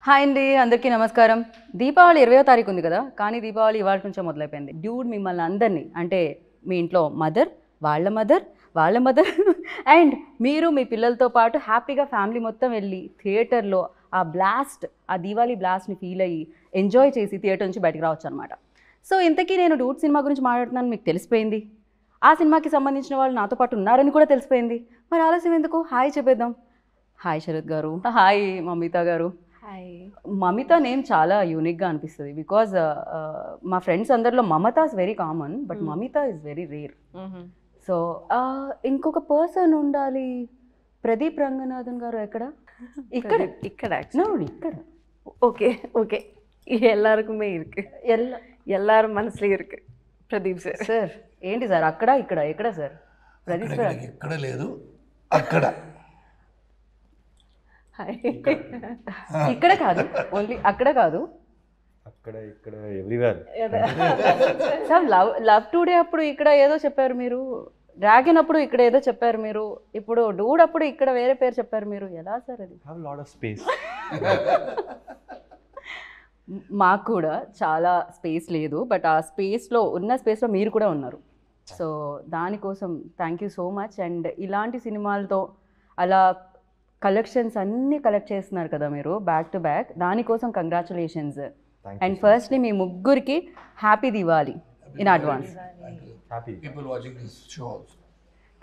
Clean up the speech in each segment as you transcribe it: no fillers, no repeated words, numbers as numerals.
Hi అండి, అందరికీ నమస్కారం. దీపావళి 20వ తారీఖు ఉంది కదా, కానీ దీపావళి ఇవాళ నుంచే మొదలైపోయింది. డ్యూడ్ మిమ్మల్ని అందరినీ, అంటే మీ ఇంట్లో మదర్, వాళ్ళ మదర్ అండ్ మీరు మీ పిల్లలతో పాటు హ్యాపీగా ఫ్యామిలీ మొత్తం వెళ్ళి థియేటర్లో ఆ దీవాళీ బ్లాస్ట్ని ఫీల్ అయ్యి ఎంజాయ్ చేసి థియేటర్ నుంచి బయటకు రావచ్చు అనమాట. సో ఇంతకీ నేను డూడ్ సినిమా గురించి మాట్లాడుతున్నాను మీకు తెలిసిపోయింది. ఆ సినిమాకి సంబంధించిన వాళ్ళు నాతో పాటు ఉన్నారని కూడా తెలిసిపోయింది. మరి ఆలస్యం ఎందుకు, హాయ్ చెప్పేద్దాం. హాయ్ శరత్ గారు. హాయ్ మమిత గారు. మమిత నేమ్ చాలా యూనిక్గా అనిపిస్తుంది బికాజ్ మా ఫ్రెండ్స్ అందరిలో Mamata is very common, but Mamitha is very rare. So ఇంకొక పర్సన్ ఉండాలి. ప్రదీప్ రంగనాథన్ గారు ఎక్కడ? ఇక్కడ ఇక్కడ ஓகே ஓகே எல்லாருக்குமே இருக்கு. எல்லாரும் மனசுல இருக்கு. ప్రదీప్ సార్ ఏంటి సార్ అక్కడ ఇక్కడ ఎక్కడ సార్? ప్రదీప్ సార్ ఇక్కడ లేదు, అక్కడ ఇక్కడ కాదు, ఓన్లీ అక్కడ కాదు, అక్కడ ఇక్కడ ఎవ్రీవేర్. సార్ లవ్ టుడే అప్పుడు ఇక్కడ ఏదో చెప్పారు మీరు, డ్రాగన్ అప్పుడు ఇక్కడ ఏదో చెప్పారు మీరు, ఇప్పుడు డూడ్ అప్పుడు ఇక్కడ వేరే పేరు చెప్పారు మీరు. ఎలా సార్ అది? Have lot of space. మాకు కూడా చాలా స్పేస్ లేదు, బట్ ఆ స్పేస్లో మీరు కూడా ఉన్నారు. సో దానికోసం thank you so much. And ఇలాంటి సినిమాలతో అలా కలెక్షన్స్ అన్నీ కలెక్ట్ చేస్తున్నారు కదా మీరు బ్యాక్ టు బ్యాక్, దానికోసం కంగ్రాచులేషన్స్. అండ్ ఫస్ట్లీ మీ ముగ్గురికి happy Diwali in advance.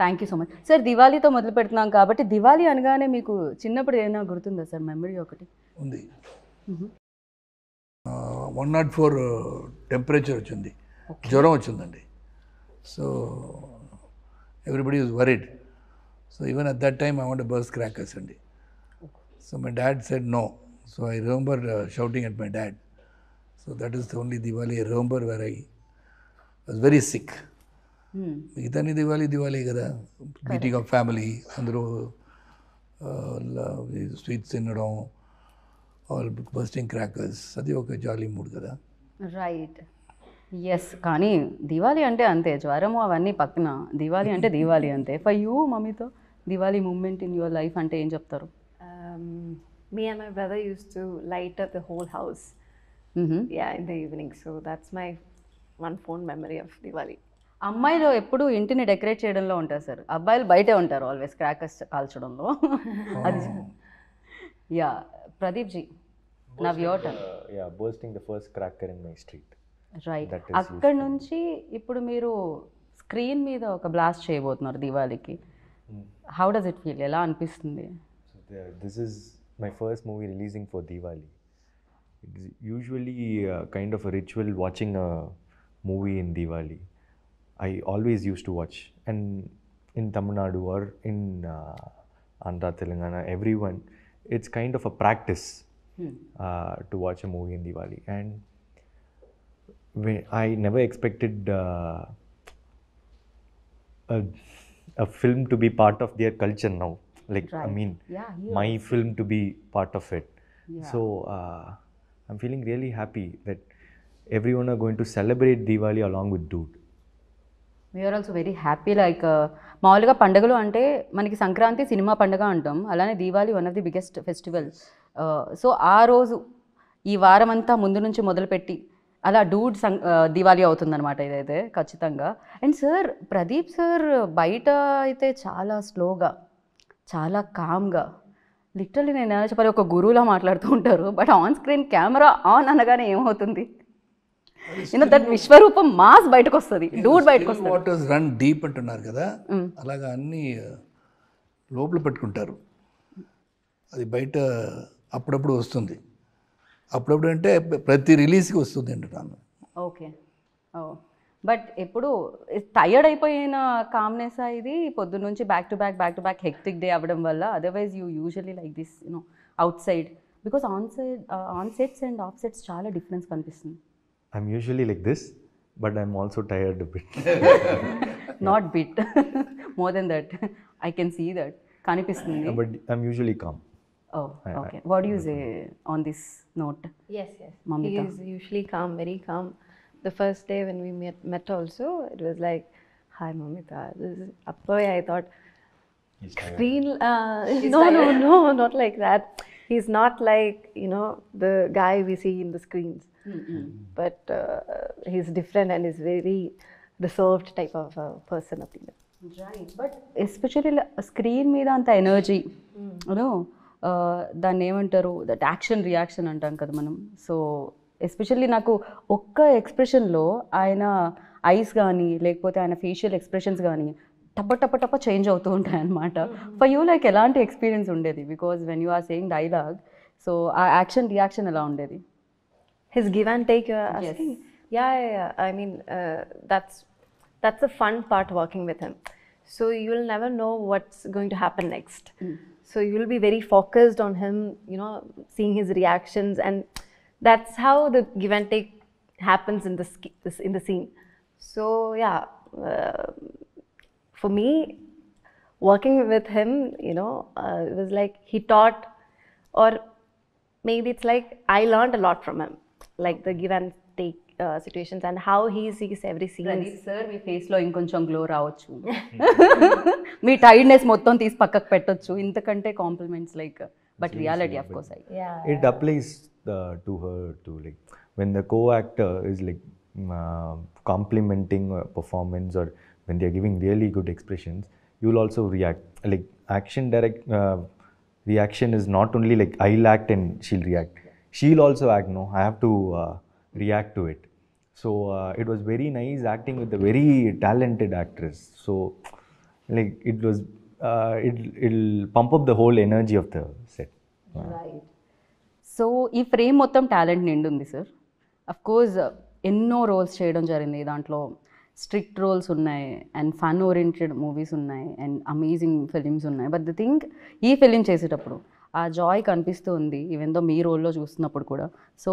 Thank you so much sir. దివాళీతో మొదలు పెడుతున్నాం కాబట్టి దివాళీ అనగానే మీకు చిన్నప్పుడు ఏమైనా గుర్తుందా సార్? మెమరీ ఒకటి ఉంది. 104 టెంపరేచర్ వచ్చింది, జ్వరం వచ్చిందండి. So everybody was worried. So even at that time I want to burst crackers అండి. So my dad said no. So I remember shouting at my dad. So that is the only Diwali I remember where I was very sick. మిగతాని దివాళీ కదా, meeting of family, అందరూ sweets తినడం, all bursting crackers, అది ఒక jolly mood కదా. Right, yes. కానీ దివాళీ అంటే అంతే, జ్వరము అవన్నీ పక్కన, దివాళీ అంటే దివాళీ అంతే. ఫర్ యూ మమ్మీతో Diwali moment in your life అంటే ఏం చెప్తారు? Me and my brother used to light up the whole house in the evening. So that's my one fond memory of Diwali. అమ్మాయిలు ఎప్పుడు ఇంటిని డెకరేట్ చేయడంలో ఉంటారు సార్, అబ్బాయిలు బయటే ఉంటారు ఆల్వేస్ క్రాకర్స్ కాల్చడంలో. అది yeah Pradeep ji, now your turn. Bursting the first cracker in my street. Right, అక్కడ నుంచి ఇప్పుడు మీరు స్క్రీన్ మీద ఒక బ్లాస్ట్ చేయబోతున్నారు దివాళీకి. How does it feel? ఎలా అనిపిస్తుంది? This is my first movie releasing for Diwali. It's usually kind of a ritual watching a movie in Diwali. I always used to watch, and in Tamil Nadu or in Andhra, Telangana, everyone, it's kind of a practice to watch a movie in Diwali. And I never expected a film to be part of their culture now. Like, right. I mean, my film to be part of it. So I'm feeling really happy that everyone are going to celebrate Diwali along with Dude. We are also very happy. Like మామూలుగా పండుగలు అంటే మనకి Sankranti cinema పండుగ అంటాం, అలానే Diwali one of the biggest festival. So ఆ రోజు ఈ వారం అంతా ముందు నుంచి మొదలుపెట్టి అలా డూడ్ దివాళీ అవుతుందన్నమాట ఇదైతే ఖచ్చితంగా. అండ్ సార్ ప్రదీప్ సార్ బయట అయితే చాలా స్లోగా, చాలా కామ్గా, లిటరల్లీ నేను ఎలా చెప్పాలి, ఒక గురువులా మాట్లాడుతూ ఉంటారు. But on screen camera on అనగానే ఏమవుతుంది, దట్ విశ్వరూపం మాస్ బయటకు వస్తుంది, డూడ్ బయటకు వస్తుంది. వాటర్స్ రన్ డీప్ అంటున్నారు కదా, అలాగా అన్నీ లోపల పెట్టుకుంటారు. అది బయట అప్పుడప్పుడు వస్తుంది. అప్పుడప్పుడు అంటే ప్రతి రిలీజ్కి వస్తుంది అంటున్నాను. ఓకే, బట్ ఎప్పుడు టైర్డ్ అయిపోయిన కామ్నెస్ ఇది పొద్దున్న నుంచి back to back hectic day అవ్వడం వల్ల? Otherwise you usually like this out side, because on sets and of sets చాలా డిఫరెన్స్ కనిపిస్తుంది. I'm usually like this, but I'm also tired a bit. Not bit, more than that. I can see that kanipistundi. But I'm usually calm. Oh, okay. What do you say on this note? Yes. Mamita. He is usually calm, very calm. The first day when we met also, it was like, hi Mamita. Appo I thought screen. No, not like that. he's not like, you know, the guy we see in the screens. But he's different and is very reserved type of person of the. Right but especially screen మీద అంత energy you know దాన్ని ఏమంటారు that action reaction అంటాం కదా మనం. So especially నాకు ఒక్క ఎక్స్ప్రెషన్లో ఆయన ఐస్ కానీ లేకపోతే ఆయన ఫేషియల్ ఎక్స్ప్రెషన్స్ కానీ టప్ప టప్ప టప్ప చేంజ్ అవుతూ ఉంటాయి అన్నమాట. ఫర్ యూ లైక్ ఎలాంటి ఎక్స్పీరియన్స్ ఉండేది? Because when you are saying dialogue, so ఆ యాక్షన్ రియాక్షన్ ఎలా ఉండేది? His give and take, you're asking? Yeah. I mean, that's the fun part working with him. So you'll never know what's going to happen next. So you'll be very focused on him, you know, seeing his reactions, and that's how the give and take happens in in the scene. So yeah, for me, working with him, you know, it was like he taught, or maybe it's like I learned a lot from him, like the give and take situations and how he sees every scene. Sir మీ ఫేస్లో ఇంకొంచెం glow రావచ్చు, మీ tiredness మొత్తం తీసి పక్కకు పెట్టొచ్చు, ఇంతకంటే compliments like but reality of course It applies to her too. Like when the co-actor is like complimenting a performance, or when they are giving really good expressions, you will also react. Like action reaction is not only like I'll act and she'll react. She'll also act. No, I have to react to it. So it was very nice acting with a very talented actress. So like it was, it'll pump up the whole energy of the set. Right. So ఈ frame మొత్తం talent నిండుంది sir. Of course ఎన్నో roles చేయడం జరిగింది, దాంట్లో strict roles ఉన్నాయి and fun oriented movies ఉన్నాయి and amazing films ఉన్నాయి. But the thing, ఈ ఫిలిం చేసేటప్పుడు ఆ జాయ్ కనిపిస్తూ ఉంది ఈవెన్ దో మీ రోల్లో చూస్తున్నప్పుడు కూడా. సో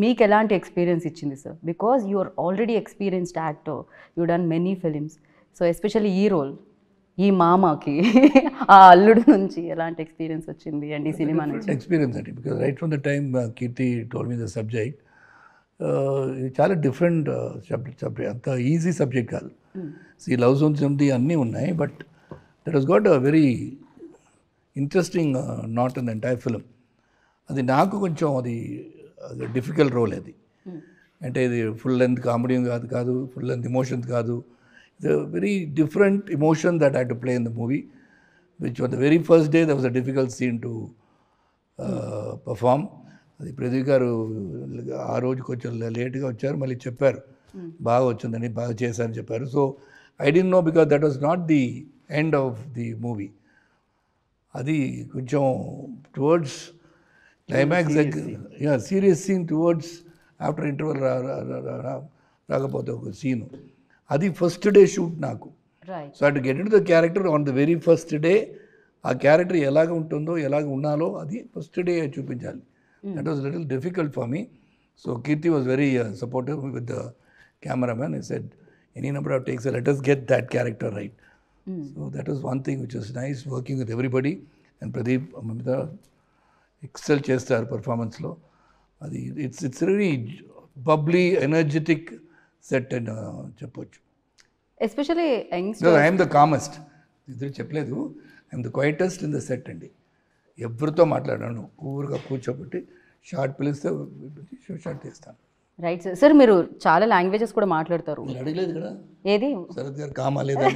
మీకు ఎలాంటి ఎక్స్పీరియన్స్ ఇచ్చింది sir? Because you are already experienced actor, you done many films. So especially ఈ రోల్, ఈ మామకి ఆ అల్లుడు నుంచి ఎలాంటి ఎక్స్పీరియన్స్ వచ్చింది అండ్ ఈ సినిమా నుంచి? ఎక్స్పీరియన్స్ అండి, because right from the time Keerthi told me the subject, ఇది చాలా డిఫరెంట్ సబ్జెక్ట్. అంత ఈజీ సబ్జెక్ట్ కాదు. ఈ లవ్ జోన్స్ అన్నీ ఉన్నాయి, but that has got a very interesting not in the entire film. అది నాకు కొంచెం అది డిఫికల్ట్ రోల్ అది. అంటే ఇది ఫుల్ లెంత్ కామెడీ కాదు, ఫుల్ లెంత్ ఎమోషన్స్ కాదు. It's a very different emotion that I to play in the movie, which on the very first day that was a difficult scene to perform. అది ప్రదీప్ గారు ఆ రోజు కొంచెం లేట్గా వచ్చారు, మళ్ళీ చెప్పారు బాగా వచ్చిందని, బాగా చేశారని చెప్పారు. So I don't know, because that was not the end of the movie. అది కొంచెం towards climax serious scene towards after interval రాకపోతే ఒక సీను, అది ఫస్ట్ డే షూట్ నాకు. So I to get in to the character on the very first day. ఆ character ఎలాగ ఉంటుందో, ఎలాగ ఉన్నాలో అది ఫస్ట్ డే చూపించాలి. That was little difficult for me. So Keerthi was very supportive with the cameraman. He said, any number of takes, let us get that character right. So that was one thing which was nice, working with everybody. And Pradeep, Mamita, excel chestar performance lo. It's really bubbly, energetic set and cheppochu. Especially No, I am the calmest. ఇద్దరు చెప్పలేదు, I am the quietest in the set అండి. ఎవరితో మాట్లాడాను, ఊరుగా కూర్చోబెట్టి short పిలిస్తే short తీస్తాను. Right sir. Sir మీరు చాలా లాంగ్వేజెస్ కూడా మాట్లాడతారు. మీరు అడగలేదు కదా ఏది శరత్ గారు కామాలేదా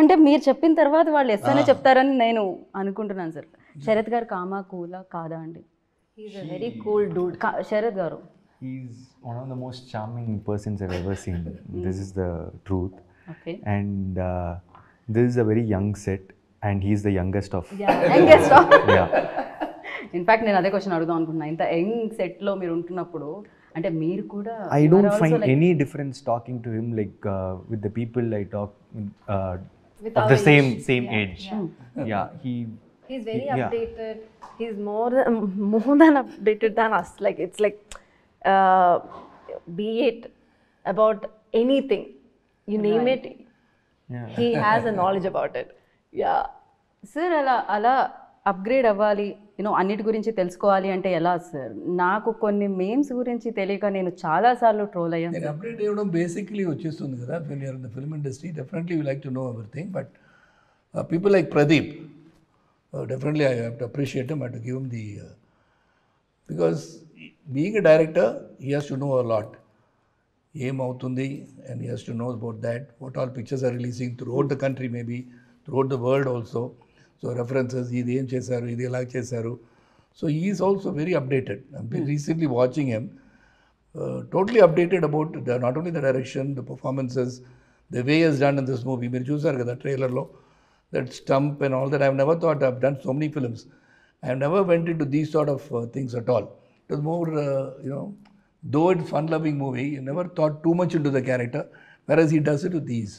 అంటే మీరు చెప్పిన తర్వాత వాళ్ళు ఎస్ అనే చెప్తారని నేను అనుకుంటున్నాను సార్. శరత్ గారు కామా కూలా కాదా అండి? He's a very cool dude. Sarath గారు, He's one of the most charming persons I've ever seen. This is the truth. Okay. And this is a very young set, and he's the youngest of. Yeah. In fact నేను అదే question అడుగుదాం అనుకుంటున్నా. ఇంత young సెట్లో మీరు ఉంటున్నప్పుడు అంటే మీరు కూడా I don't find any difference talking to him like with the people I talk With of our the same age. Yeah, He's very Yeah. updated. He's more than updated than us. Like it's like, be it about anything, you name it, Yeah. he has a knowledge about it. Yeah. Sir అలా upgrade అవ్వాలి, you know అన్నిటి గురించి తెలుసుకోవాలి అంటే ఎలా sir? నాకు కొన్ని memes గురించి తెలియక నేను చాలాసార్లు ట్రోల్ అయ్యాను. నేను అప్డేట్ అవ్వడం బేసిక్లీ వచ్చేస్తుంది కదా. When you're in the film industry definitely you like to know everything. But people like Pradeep, definitely I have to appreciate him. I to give him the Because being a director, he has to know a lot. ఏమవుతుంది and he has to know about that, what all pictures are releasing throughout the country, maybe throughout the world also. So references, ఇది ఏం చేశారు, ఇది ఎలా చేశారు. So he is also very updated. I've been recently watching him, totally updated about not only the direction, the performances, the way he has done in this movie. మీరు చూసారు కదా ట్రైలర్లో, that stump and all that. I've never thought I've done so many films. I've never went into these sort of things at all. It was more, though it's fun-loving movie, you never thought too much into the character, whereas he does it with these.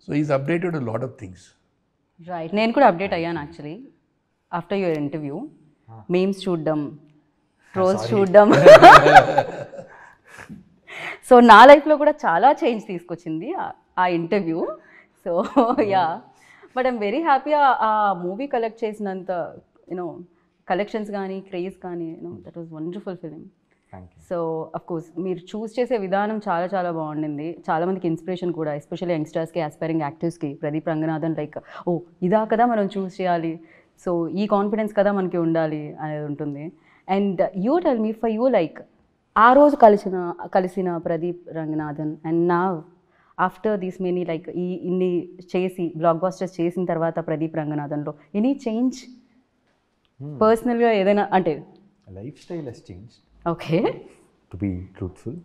So he's updated a lot of things. Right, నేను కూడా update అయ్యాను actually after your interview. Memes చూడడం, trolls చూడడం. So నా లైఫ్లో కూడా చాలా change తీసుకొచ్చింది ఆ interview. So yeah, but I'm very happy ఆ మూవీ కలెక్ట్ చేసినంత కలెక్షన్స్ కానీ క్రేజ్ కానీ that was wonderful film. So of course మీరు చూస్ చేసే విధానం చాలా చాలా బాగుండింది. చాలామందికి ఇన్స్పిరేషన్ కూడా, ఎస్పెషల్లీ యంగ్స్టర్స్కి, ఆస్పైరింగ్ యాక్టర్స్కి. ప్రదీప్ రంగనాథన్ లైక్, ఓ ఇదా కదా మనం చూస్ చేయాలి, సో ఈ కాన్ఫిడెన్స్ కదా మనకి ఉండాలి అనేది ఉంటుంది. And you tell me, for you like ఆ రోజు కలిసిన ప్రదీప్ రంగనాథన్ అండ్ నా ఆఫ్టర్ దీస్ మెనీ లైక్ ఇన్ని చేసి బ్లాక్ బాస్టర్స్ చేసిన తర్వాత ప్రదీప్ రంగనాథన్లో ఎనీ చేంజ్ పర్సనల్గా ఏదైనా అంటే? Lifestyle has changed. Okay. To be truthful,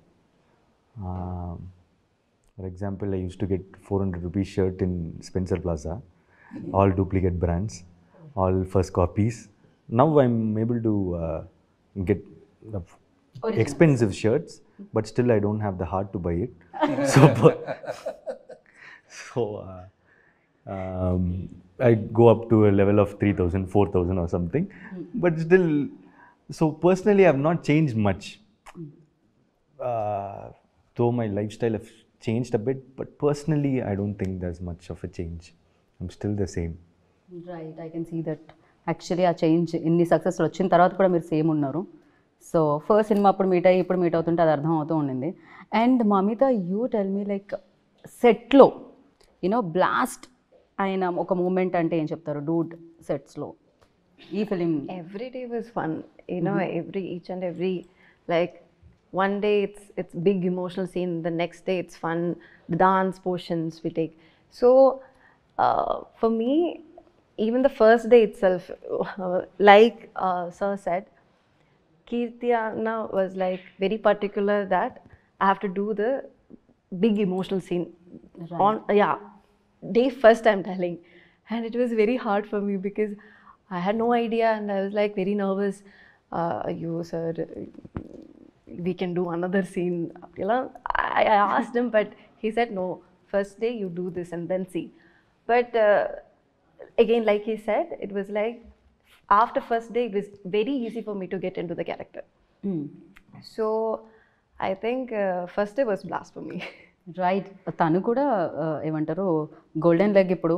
for example, I used to get 400 rupees shirt in Spencer Plaza, all duplicate brands, all first copies. Now I'm able to get expensive shirts, but still I don't have the heart to buy it. So I go up to a level of 3,000, 4,000 or something, but still. So personally, I have not changed much. Though my lifestyle have changed a bit, but personally, I don't think there's much of a change. I'm still the same. Right, I can see that. Actually ఆ change ఇన్ని సక్సెస్లు వచ్చిన తర్వాత కూడా మీరు same ఉన్నారు. So first cinema అప్పుడు meet అయ్యి ఇప్పుడు మీట్ అవుతుంటే అది అర్థం అవుతూ ఉండింది. And Mamitha, you tell me like సెట్లో బ్లాస్ట్ అయిన ఒక మూమెంట్ అంటే ఏం చెప్తారు? డూడ్ సెట్స్లో ఈ film. Every day was fun, each and every, like one day it's big emotional scene, the next day it's fun, the dance portions we take. So for me, even the first day itself, like sir said, Kirti Anna was like very particular that I have to do the big emotional scene on day first, I'm telling, and it was very hard for me because I had no idea and I was like very nervous. You sir, we can do another scene. I asked him, but he said no. First day you do this and then see. But again, like he said, it was like after first day it was very easy for me to get into the character. So I think first day was blast for me. Right, తను కూడా ఏమంటారు golden leg ఇప్పుడు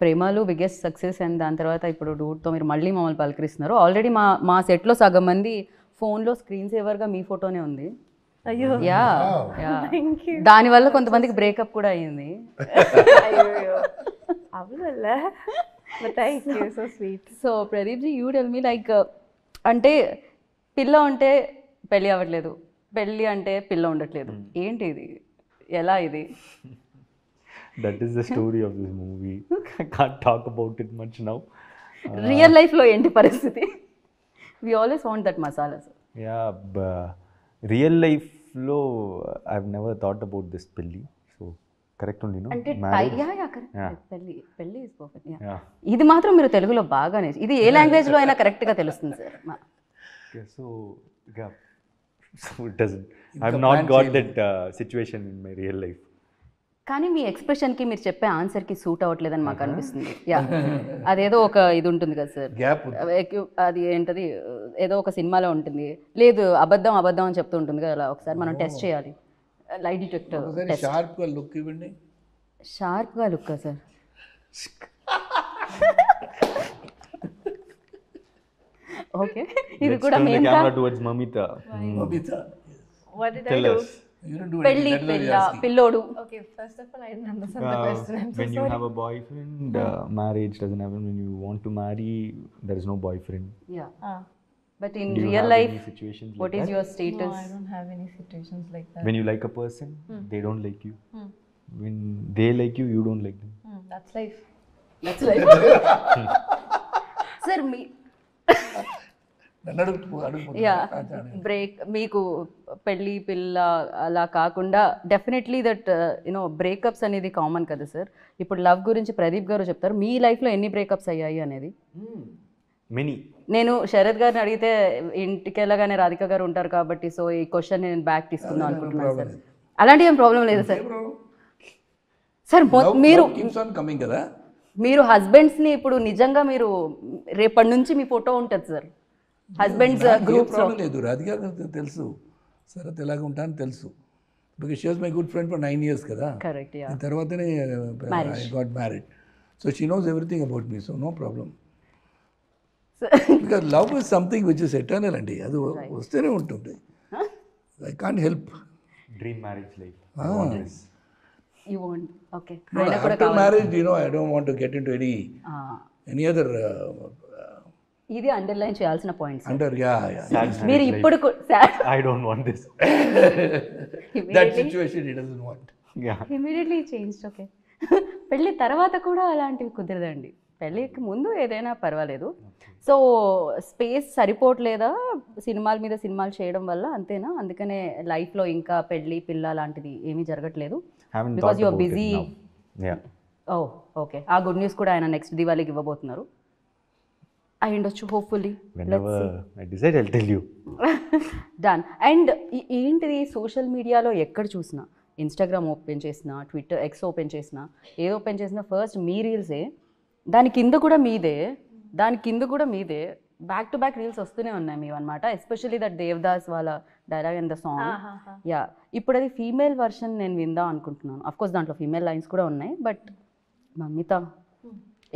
ప్రేమలు biggest success, and దాని తర్వాత ఇప్పుడు డూడ్తో మీరు మళ్ళీ మమ్మల్ని పలకరిస్తున్నారు. ఆల్రెడీ మా సెట్లో సగం మంది ఫోన్లో స్క్రీన్ సేవర్గా మీ ఫోటోనే ఉంది. అయ్యో, యా, దానివల్ల కొంతమందికి బ్రేకప్ కూడా అయ్యింది. అయ్యో అవల, but thank you, so sweet. So Pradeep ji, you tell me like అంటే పిల్ల ఉంటే పెళ్ళి అవ్వట్లేదు, పెళ్ళి అంటే పిల్ల ఉండట్లేదు, ఏంటి ఇది, ఎలా ఇది? That is the story of this movie. I can't talk about it much now. Real లైఫ్లో ఏంటి పరిస్థితి? We always want that masala. Yeah, real life lo I've never thought about this pelli. So correct only, no? అంటే Marriage? Correct, పెళ్ళి is perfect. Yeah. ఇది మాత్రం మీరు తెలుగులో బాగానే, ఇది ఏ లాంగ్వేజ్లో అయినా కరెక్ట్గా తెలుస్తుంది sir. Okay, so yeah. So it doesn't. I've not got that situation in my real life. కానీ మీ ఎక్స్ప్రెషన్కి మీరు చెప్పే ఆన్సర్కి సూట్ అవ్వట్లేదని మాకు అనిపిస్తుంది. యా, అదేదో ఒక ఇది ఉంటుంది కదా సార్, గ్యాప్ అది ఏంటది, ఏదో ఒక సినిమాలో ఉంటుంది, లేదు అబద్ధం అబద్ధం అని చెప్తూ ఉంటుంది కదా, అలా ఒకసారి మనం టెస్ట్ చేయాలి. Light detector test. షార్ప్గా లుక్ ఇవ్వండి. షార్ప్గా లుక్కా సార్? ఓకే, ఇది కూడా Turn the మేము camera towards Mamita. Mamita, What did Tell I do? us. you don't do పెళ్ళి anything. That's what పిల్ల you're asking. పిల్లోడు. Okay, first of all, I didn't understand the question. I'm so When you sorry. have a boyfriend, marriage doesn't happen. When you want to marry, there is no boyfriend. Yeah, but in Do you real have life any situations what like is that? Your No, status? I don't have any situations like that. When you like a person, they don't like you. When they like you, you don't like them. That's life. That's life. Sir మీ నన్ను yeah break మీకు పెళ్ళి పిల్ల అలా కాకుండా definitely that you know breakups అనేది common కదా sir. ఇప్పుడు లవ్ గురించి ప్రదీప్ గారు చెప్తారు, మీ లైఫ్లో ఎన్ని బ్రేకప్స్ అయ్యాయి అనేది. Many. నేను శరత్ గారిని అడిగితే ఇంటికి వెళ్ళగానే రాధిక గారు ఉంటారు కాబట్టి సో ఈ క్వశ్చన్ నేను బ్యాక్ తీసుకుందాం అనుకుంటున్నాను సార్. అలాంటి ఏం ప్రాబ్లం లేదు సార్. సార్ మీరు కమింగ్ కదా. మీరు హస్బెండ్స్ని ఇప్పుడు నిజంగా మీరు రేపటి నుంచి మీ ఫోటో ఉంటుంది సార్ హస్బెండ్స్ గ్రూప్స్లో. ప్రాబ్లం లేదు, రాధిక గారికి తెలుసు శరత్ ఎలాగ ఉంటానని తెలుసు. Because she was my good friend for 9 years కదా. కరెక్ట్. యా తర్వాతనే I got married. So she knows everything about me, so no problem. Because love is something which is eternal అండి, అది వస్తూనే ఉంటుంది. I can't help. Dream marriage life. I want this. You want okay. After marriage, I don't want to get into any other ఇది underline చేయాల్సిన points. yeah. Sad marriage మీరు life. ఇప్పుడు I don't want this. That situation he doesn't want. Yeah. Immediately change. Okay. పెళ్ళి తర్వాత కూడా అలాంటివి కుదరదండి. పెళ్ళికి ముందు ఏదైనా పర్వాలేదు. సో స్పేస్ సరిపోవట్లేదా సినిమాల మీద సినిమాలు చేయడం వల్ల, అంతేనా? అందుకనే లైఫ్లో ఇంకా పెళ్ళి పిల్ల లాంటిది ఏమీ జరగట్లేదు Haven't because thought your about busy. it now. Yeah. Oh okay. ఆ గుడ్ న్యూస్ కూడా ఆయన నెక్స్ట్ దివాళీకి ఇవ్వబోతున్నారు. అయి ఉండొచ్చు hopefully. Whenever I decide, I'll tell you. Done. And ఏంటిది సోషల్ మీడియాలో ఎక్కడ చూసినా, ఇన్స్టాగ్రామ్ ఓపెన్ చేసినా, ట్విట్టర్ ఎక్స్ ఓపెన్ చేసినా, ఏది ఓపెన్ చేసినా ఫస్ట్ మీ రీల్సే, దాని కింద కూడా మీదే, బ్యాక్ టు బ్యాక్ రీల్స్ వస్తూనే ఉన్నాయి మీవి అనమాట. ఎస్పెషల్లీ దట్ దేవదాస్ వాళ్ళ dialogue and the song. Yeah ఇప్పుడు అది ఫీమేల్ వర్షన్ నేను విందాం అనుకుంటున్నాను. అఫ్కోర్స్ దాంట్లో ఫీమేల్ లైన్స్ కూడా ఉన్నాయి, బట్ మమ్మీతా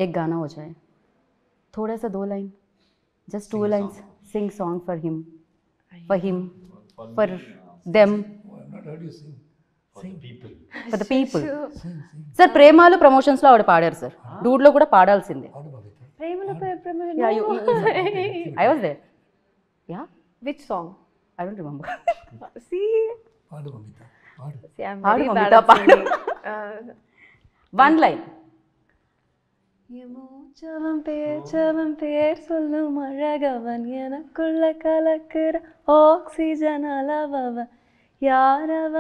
एक गाना हो जाए, थोड़ा सा 2 line, just 2 lines, sing song for him, for them, for the people. Sir Premalu ప్రమోషన్స్లో ఆవిడ పాడారు సార్, డూడ్లో కూడా పాడాల్సిందే. I was there. Yeah. Which song? I don't remember. See, I'm Paadu, very Mamita, bad at singing. One line. Seven பேர் சொல்லும் அழகவன் எனக்குள்ள கலக்குற oxygen அளவவ யாரவ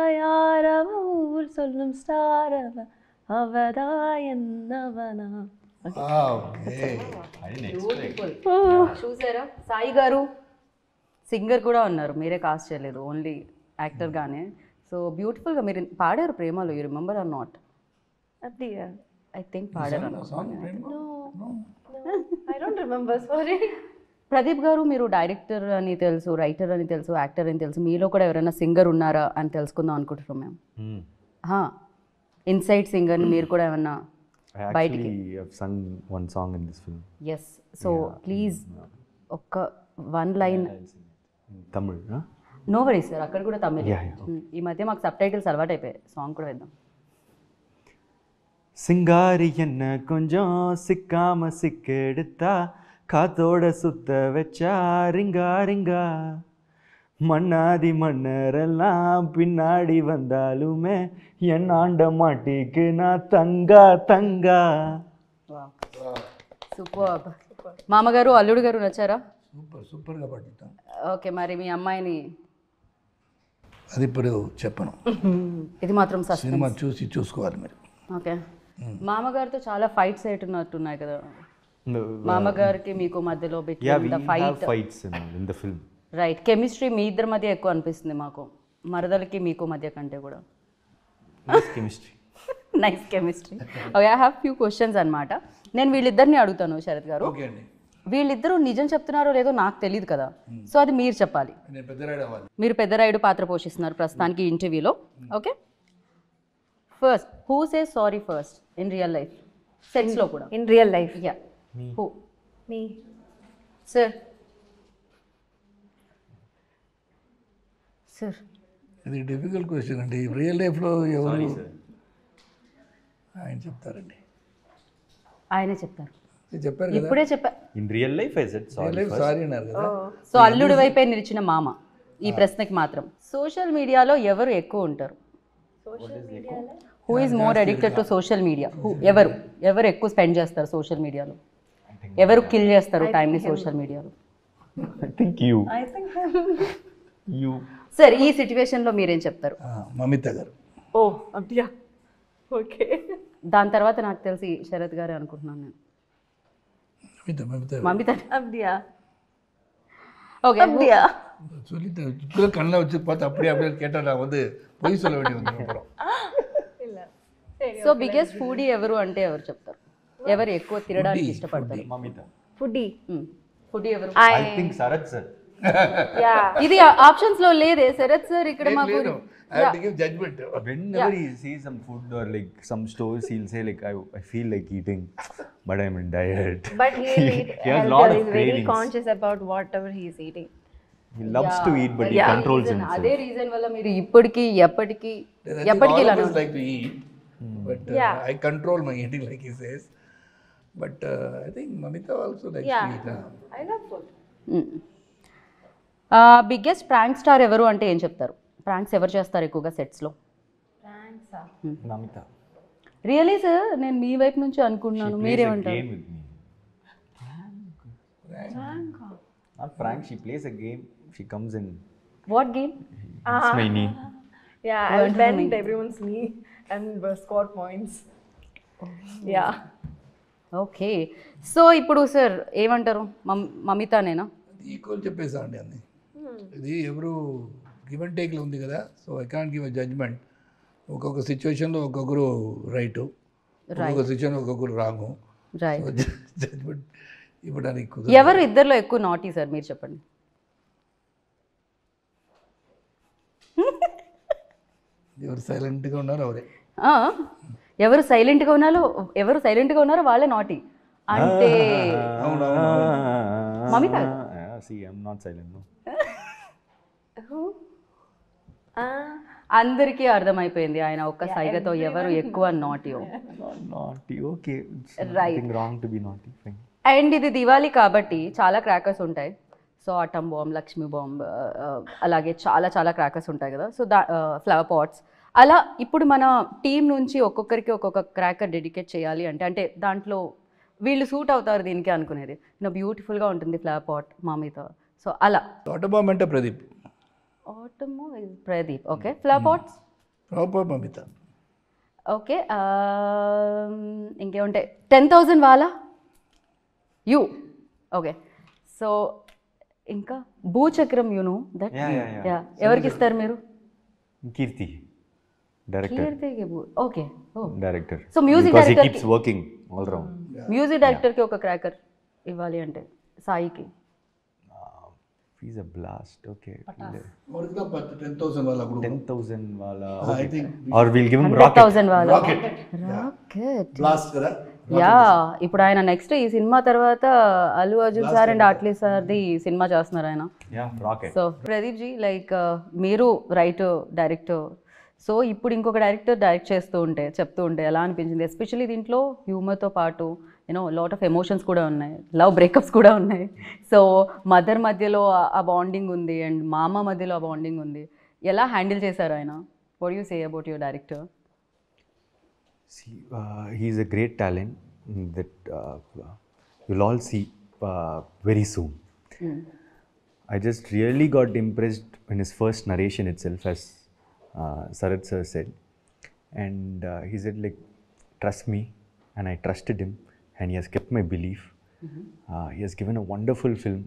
ஊர் சொல்லும் ஸ்டாரவ அவதா என்னவனா. చూసారా సాయి గారు సింగర్ కూడా ఉన్నారు, మీరే కాస్ట్ చేయలేదు, ఓన్లీ యాక్టర్గానే. సో బ్యూటిఫుల్గా మీరు పాడారు ప్రేమలో. You remember or not? I think పాడారు. No, I don't remember, sorry. Pradeep గారు మీరు డైరెక్టర్ అని తెలుసు, రైటర్ అని తెలుసు, యాక్టర్ అని తెలుసు, మీలో కూడా ఎవరైనా సింగర్ ఉన్నారా అని తెలుసుకుందాం అనుకుంటున్నాం మేము. ఇన్సైడ్ సింగర్ని మీరు కూడా ఏమన్నా బయటికి? I have sung one song in this film. Yes. So please ఒక్క 1 line. Tamil, huh? No worry sir, అక్కడ కూడా తమిళ్. Yeah, yeah. ఈ మధ్య మాకు సబ్ టైటిల్స్ అలవాటు అయిపోయాయి, సాంగ్ కూడా వేద్దాం. சிங்காரி என்ன கொஞ்சம் சிக்காம சிக்கெடுத்தா காத்தோட சுத்த வச்சா ரிங்கா ரிங்கா மண்ணாதி மன்னரெல்லாம் பின்னாடி வந்தாலுமே என் ஆண்ட மாட்டிக்கு நான் தங்கா தங்கா. సూపర్. మామగారు అల్లుడు గారు నచ్చారా? సూపర్గా పాడుతాం. ఓకే, మరి మీ అమ్మాయిని అది ఇప్పుడు చెప్పను, ఇది మాత్రం సినిమా చూసుకోవాలి మీరు. ఓకే. మామగారితో చాలా ఫైట్స్ అయినట్టున్నాయి కదా, మామగారికి మీకు మధ్యలో Yeah, we between the have fight. fights in the film. రైట్. కెమిస్ట్రీ మీ ఇద్దరి మధ్య ఎక్కువ అనిపిస్తుంది మాకు, మరదలకి మీకు మధ్య కంటే కూడా. Nice chemistry. Nice chemistry. Okay, I have few questions అనమాట. నేను వీళ్ళిద్దరిని అడుగుతాను శరత్ గారు. ఓకే అండి. వీళ్ళిద్దరూ నిజం చెప్తున్నారో లేదో నాకు తెలియదు కదా, సో అది మీరు చెప్పాలి. నేను పెద్దరాయుడు అవ్వాలి. మీరు పెద్దరాయుడు పాత్ర పోషిస్తున్నారు ప్రస్తుతానికి ఇంటర్వ్యూలో. Okay, first who says sorry first in real life, సెక్స్లో కూడా? In real life, yeah. Who? me. Sir. Sir ఇది డిఫికల్ట్ క్వశ్చన్ అండి. రియల్ లైఫ్లో ఎవరు ఆయన చెప్తారండి. ఆయనే చెప్తారు. చెప్పారు కదా, ఇప్పుడే చెప్పా. In real life, I said sorry first. Sorry అన్నారు కదా. సో అల్లుడి వైపే నిలిచిన మామ ఈ ప్రశ్నకి మాత్రం. సోషల్ మీడియాలో ఎవరు ఎక్కువ ఉంటారు? Who is more addicted to social media? ఎవరు ఎక్కువ స్పెండ్ చేస్తారు సోషల్ మీడియాలో? ఎవరు కిల్ చేస్తారు టైంని సోషల్ మీడియాలో? I think you. You. Sir ఈ సిచ్యువేషన్లో మీరేం చెప్తారు? మమిత గారు. ఓ అబ్దియా, ఓకే. దాని తర్వాత నాకు తెలిసి శరత్ గారే అనుకుంటున్నాను నేను. மமிதா அப்படியா? ஓகே அப்படியா? சொல்லிட்டு இப்போ கண்ணில் வச்சு பார்த்து அப்படியே கேட்டால் நான் வந்து பொய் சொல்ல வேண்டிய வந்து அப்புறம். సో బిగ్గెస్ట్ ఫుడీ ఎవరు అంటే ఎవరు చెప్తారు? ఎవరు ఎక్కువ తినడానికి ఇష్టపడతారు? Mamita. ఫుడీ. ఫుడీ ఎవరు? I think Sarath sir. Yeah. ఇది ఆప్షన్స్ లో లేదే శరత్ సార్ ఇక్కడ మాకు. I have to give judgment. Whenever he sees some food or like some stores, he'll say like, I feel like eating, but I'm in diet. But he'll eat He has healthy. lot of He's very cravings. conscious about whatever he is eating. He loves to eat, but he controls himself. అదే reason వల్ల మీరు ఇప్పటికి ఎప్పటికి All of us like to eat, but I control my eating like he says. But I think Mamita also likes to eat. I love food. Biggest prank star ఎవరు అంటే ఏం చెప్తారు? Pranks ఎవరు చేస్తారు ఎక్కువగా సెట్స్లో? Mamita. రియలీ సార్ నేను మీ వైపు నుంచి అనుకుంటున్నాను, Plays a మీరేమంటారు? game with me. Not prank. She plays a game. She comes in. What game? It's my knee. Yeah, I'll bend everyone's knee and score points. Yeah. Okay. So ఇప్పుడు sir ఏమంటారు? మమితానేనా? Equal చెప్పేసా అండి అన్ని. ఇది ఎవరు give and టేక్లో ఉంది కదా, so I can't give a judgement. ఒక్కొక్క సిచ్యువేషన్లో ఒక్కొక్కరు రైటు, ఒక్కొక్క సిచ్యువేషన్ ఒక్కొక్కరు రాంగు. రైట్. జడ్జ్మెంట్ ఇవ్వడానికి కుదరదు. ఎవరు ఇద్దరిలో ఎక్కువ నాటీ సార్ మీరు చెప్పండి? ఎవరు సైలెంట్గా ఉన్నారో అవరే. ఎవరు సైలెంట్గా ఉన్నారో వాళ్ళే నాటీ అంటే Mamitha. See, I'm not silent. No. అందరికీ అర్థమైపోయింది ఆయన ఒక్క సైగతో ఎవరు ఎక్కువ నాటియో. Not naughty. Okay. It's Right. nothing wrong to be naughty. Fine. And ఇది దివాళీ కాబట్టి చాలా క్రాకర్స్ ఉంటాయి. So atom bomb, Lakshmi bomb, అలాగే చాలా చాలా క్రాకర్స్ ఉంటాయి కదా. సో ఫ్లవర్ పాట్స్ అలా ఇప్పుడు మన టీం నుంచి ఒక్కొక్కరికి ఒక్కొక్క క్రాకర్ డెడికేట్ చేయాలి అంటే దాంట్లో వీళ్ళు సూట్ అవుతారు దీనికి అనుకునేది బ్యూటిఫుల్గా ఉంటుంది ఫ్లవర్ పాట్ మమిత. సో అలా ఆటోబాంబ్ అంటే ప్రదీప్. ఆటమో Pradeep. Okay. Flower pots proper Mamitha. Okay. ఇంకేముంటాయి? 10,000 వాలా యూ. ఓకే. సో ఇంకా భూచక్రం యూనో దట్. Yeah. ఎవరికి ఇస్తారు మీరు? Kirti. Director. కీర్తికి okay. Director. So music because he director keeps working all around. Music డైరెక్టర్కి ఒక క్రాకర్ ఇవ్వాలి అంటే సాయికి. He's a blast. Okay. और 10,000 वाला group 10,000 wala. I Okay. think Or we'll give him rocket. 100,000 వాలా. రాకెట్ బ్లాస్ట్ కదా. యా ఇప్పుడు ఆయన నెక్స్ట్ ఈ సినిమా తర్వాత అల్లు అర్జున్ సార్ అండ్ ఆట్లీ సార్ది సినిమా చేస్తున్నారు ఆయన. Yeah, rocket. So Pradeep ji like మీరు రైటర్ డైరెక్టర్, సో ఇప్పుడు ఇంకొక డైరెక్టర్ డైరెక్ట్ చెప్తూ ఉంటే ఎలా అనిపించింది? ఎస్పెషల్లీ దీంట్లో హ్యూమర్తో పాటు లాట్ ఆఫ్ ఎమోషన్స్ కూడా ఉన్నాయి, లవ్ బ్రేకప్స్ కూడా ఉన్నాయి. సో మదర్ మధ్యలో ఆ బాండింగ్ ఉంది అండ్ మామ మధ్యలో ఆ బాండింగ్ ఉంది. ఎలా హ్యాండిల్ చేశారు ఆయన? What you say about your director? See, he's a great talent that you'll all see very soon. I just really got impressed in his first narration itself, as Sarath sir said. And he said like, trust me, and I trusted him, and he has kept my belief. He has given a wonderful film.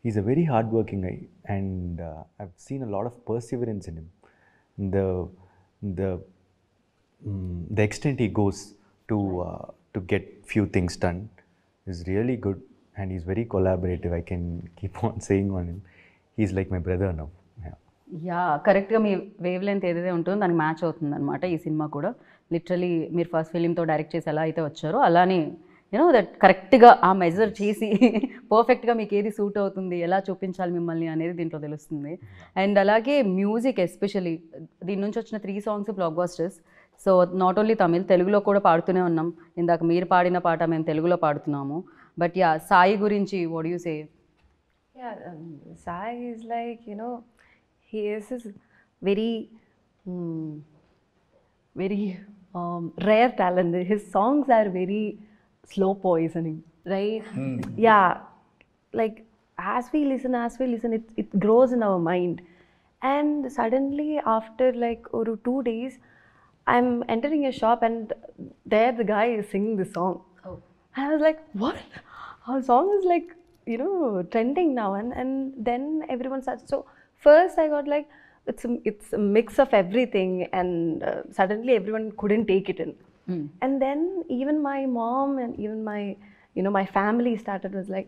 He's a very hardworking guy, and I've seen a lot of perseverance in him. The extent he goes to get few things done is really good, and he's very collaborative. I can keep on saying on him. He's like my brother now. Yeah. Yeah కరెక్ట్గా మీ wave length ఏదైతే ఉంటుందో దానికి match అవుతుంది అనమాట ఈ cinema కూడా. Literally మీరు first ఫిలింతో direct చేసి ఎలా అయితే వచ్చారో అలానే దట్ కరెక్ట్గా ఆ మెజర్ చేసి పర్ఫెక్ట్గా మీకు ఏది సూట్ అవుతుంది, ఎలా చూపించాలి మిమ్మల్ని అనేది దీంట్లో తెలుస్తుంది. అండ్ అలాగే మ్యూజిక్ ఎస్పెషలీ దీని నుంచి వచ్చిన 3 songs black busters. So not only Tamil, తెలుగులో కూడా పాడుతూనే ఉన్నాం. ఇందాక మీరు పాడిన పాట మేము తెలుగులో పాడుతున్నాము. బట్ యా, సాయి గురించి what you say? Yeah, Sai is like, he is this very, very rare talent. His songs are very slow poisoning, right? Yeah, like as we listen, it grows in our mind. And suddenly, after like 2 days, I'm entering a shop and there the guy is singing the song. Oh. I was like, what? Our song is like, trending now. And then everyone starts. So first I got like, it's a mix of everything, and suddenly everyone couldn't take it in. And then even my mom and even my, my family started was like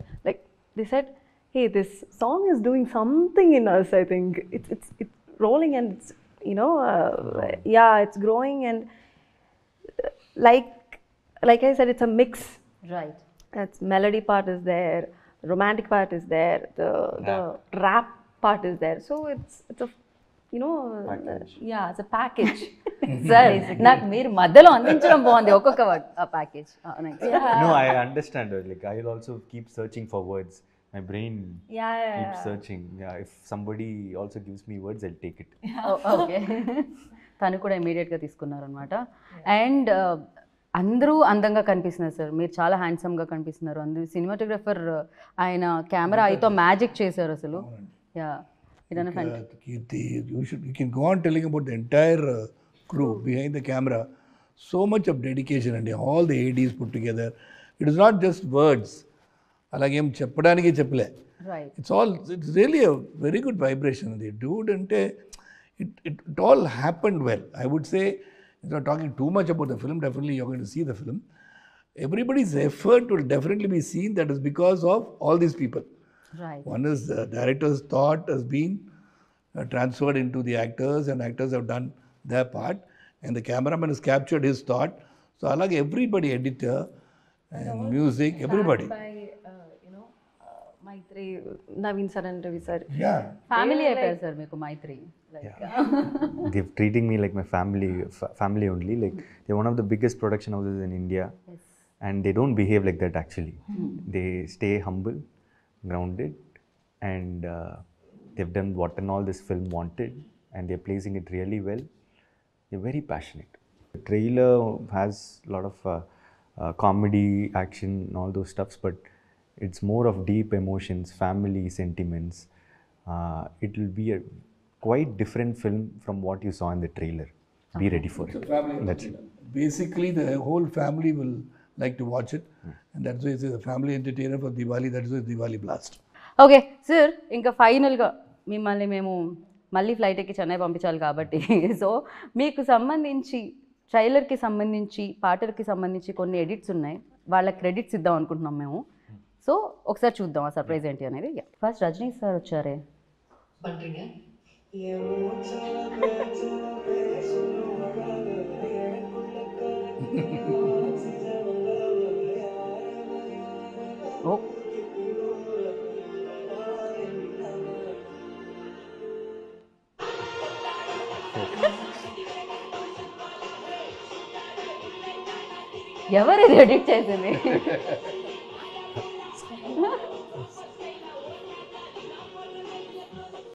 they said, hey, this song is doing something in us. I think it's rolling and it's, yeah, it's growing. And like I said, it's a mix. Right. It's melody part is there, romantic part is there, the rap part is there. So it's a Package. yeah, it's a package. Sir నాకు మీరు మధ్యలో అందించడం బాగుంది ఒక్కొక్క word ఆ package. No, I understand. Like I'll also keep searching for words. My brain keeps searching. Yeah, if somebody also gives me words, I'll take it. Okay. తను కూడా ఇమీడియట్గా తీసుకున్నారు అనమాట. అండ్ అందరూ అందంగా కనిపిస్తున్నారు సార్, మీరు చాలా హ్యాండ్సమ్గా కనిపిస్తున్నారు. అందరూ సినిమాటోగ్రఫర్ ఆయన కెమెరా అయితో మ్యాజిక్ చేశారు అసలు. Yeah, Kirti, you can go on telling about the entire crew behind the camera. So much of dedication and all the ADs put together. It is not just words. అలాగేం చెప్పడానికి చెప్పలే. Right. It's really a very good vibration. The dude ante it all happened well. I would say, not talking too much about the film, definitely you're going to see the film. Everybody's effort will definitely be seen. That is because of all these people. Right. One is the director's thought has been transferred into the actors, and actors have done their part, and the cameraman has captured his thought. So alage everybody, editor and music, everybody. By Maitri, Naveen sir and Ravi sir. Yeah. Family అయిపోయారు sir మీకు మైత్రి. They're treating me like my family only. Like they're one of the biggest production houses in India, and they don't behave like that actually. They stay humble, grounded, and they've done what and all this film wanted, and they're placing it really well. They're very passionate. The trailer has a lot of comedy, action, and all those stuffs, but it's more of deep emotions, family sentiments. It will be a quite different film from what you saw in the trailer. Be ready for it. That's it. Basically, the whole family will like to watch it, and that's why it's a family entertainer for Diwali. That's why it's Diwali Blast. Okay sir, ఇంకా ఫైనల్గా మిమ్మల్ని మేము మళ్ళీ flight ఎక్కి చెన్నై పంపించాలి కాబట్టి, so మీకు సంబంధించి ట్రైలర్కి సంబంధించి పాటలకి సంబంధించి కొన్ని ఎడిట్స్ ఉన్నాయి, వాళ్ళ క్రెడిట్స్ ఇద్దాం అనుకుంటున్నాం మేము. సో ఒకసారి చూద్దాం ఆ సర్ప్రైజ్ ఏంటి అనేది. ఫస్ట్ రజనీ సార్ వచ్చారే. ఓ, ఎవరు ఇది ఎడిట్ చేసింది?